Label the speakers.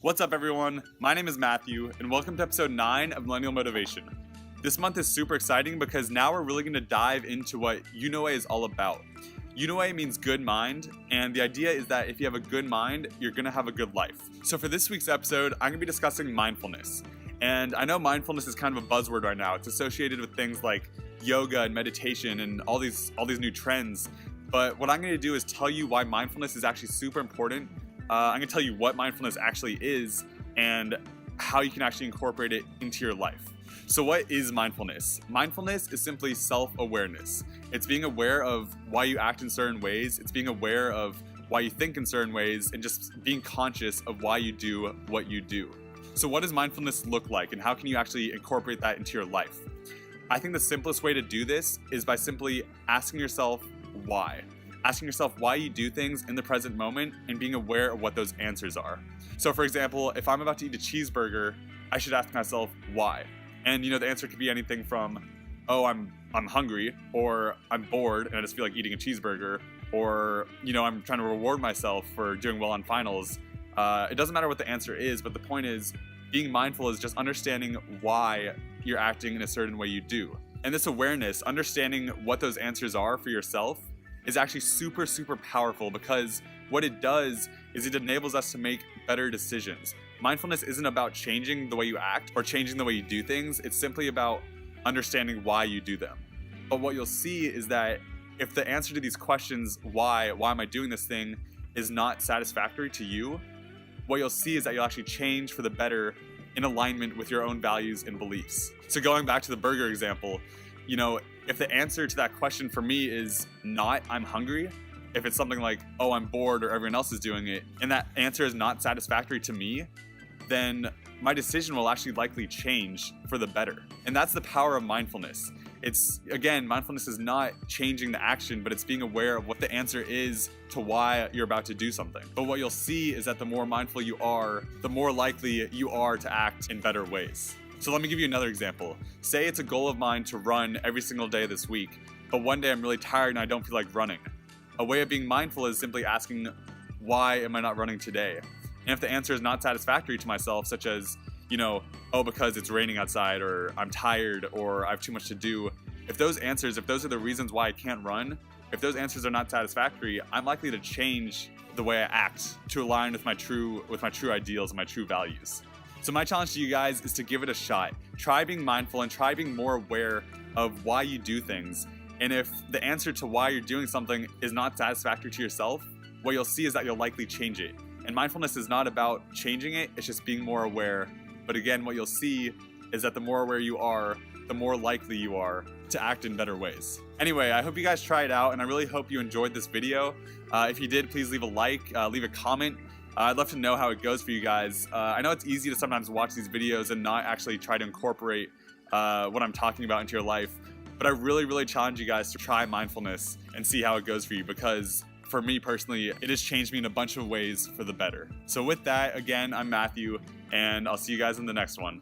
Speaker 1: What's up, everyone? My name is Matthew, and welcome to episode 9 of Millennial Motivation. This month is super exciting because now we're really going to dive into what Eünoè is all about. Eünoè means good mind, and the idea is that if you have a good mind, you're going to have a good life. So for this week's episode, I'm going to be discussing mindfulness. And I know mindfulness is kind of a buzzword right now. It's associated with things like yoga and meditation and all these new trends. But what I'm going to do is tell you why mindfulness is actually super important. I'm going to tell you what mindfulness actually is and how you can actually incorporate it into your life. So what is mindfulness? Mindfulness is simply self-awareness. It's being aware of why you act in certain ways. It's being aware of why you think in certain ways and just being conscious of why you do what you do. So what does mindfulness look like and how can you actually incorporate that into your life? I think the simplest way to do this is by simply asking yourself why. Asking yourself why you do things in the present moment and being aware of what those answers are. So for example, if I'm about to eat a cheeseburger, I should ask myself why. And the answer could be anything from, oh, I'm hungry, or I'm bored and I just feel like eating a cheeseburger, or I'm trying to reward myself for doing well on finals. It doesn't matter what the answer is, but the point is being mindful is just understanding why you're acting in a certain way you do. And this awareness, understanding what those answers are for yourself, is actually super, super powerful because what it does is it enables us to make better decisions. Mindfulness isn't about changing the way you act or changing the way you do things. It's simply about understanding why you do them. But what you'll see is that if the answer to these questions, why am I doing this thing, is not satisfactory to you, what you'll see is that you'll actually change for the better in alignment with your own values and beliefs. So going back to the burger example, if the answer to that question for me is not I'm hungry, if it's something like, oh, I'm bored or everyone else is doing it, and that answer is not satisfactory to me, then my decision will actually likely change for the better. And that's the power of mindfulness. Mindfulness is not changing the action, but it's being aware of what the answer is to why you're about to do something. But what you'll see is that the more mindful you are, the more likely you are to act in better ways. So let me give you another example. Say it's a goal of mine to run every single day this week, but one day I'm really tired and I don't feel like running. A way of being mindful is simply asking, why am I not running today? And if the answer is not satisfactory to myself, such as, oh, because it's raining outside, or I'm tired, or I have too much to do, if those are the reasons why I can't run, if those answers are not satisfactory, I'm likely to change the way I act to align with my true ideals and my true values. So my challenge to you guys is to give it a shot. Try being mindful and try being more aware of why you do things. And if the answer to why you're doing something is not satisfactory to yourself, what you'll see is that you'll likely change it. And mindfulness is not about changing it, it's just being more aware. But again, what you'll see is that the more aware you are, the more likely you are to act in better ways. Anyway, I hope you guys try it out, and I really hope you enjoyed this video. If you did, please leave a like, leave a comment. I'd love to know how it goes for you guys. I know it's easy to sometimes watch these videos and not actually try to incorporate what I'm talking about into your life, but I really, really challenge you guys to try mindfulness and see how it goes for you, because for me personally, it has changed me in a bunch of ways for the better. So with that, again, I'm Matthew, and I'll see you guys in the next one.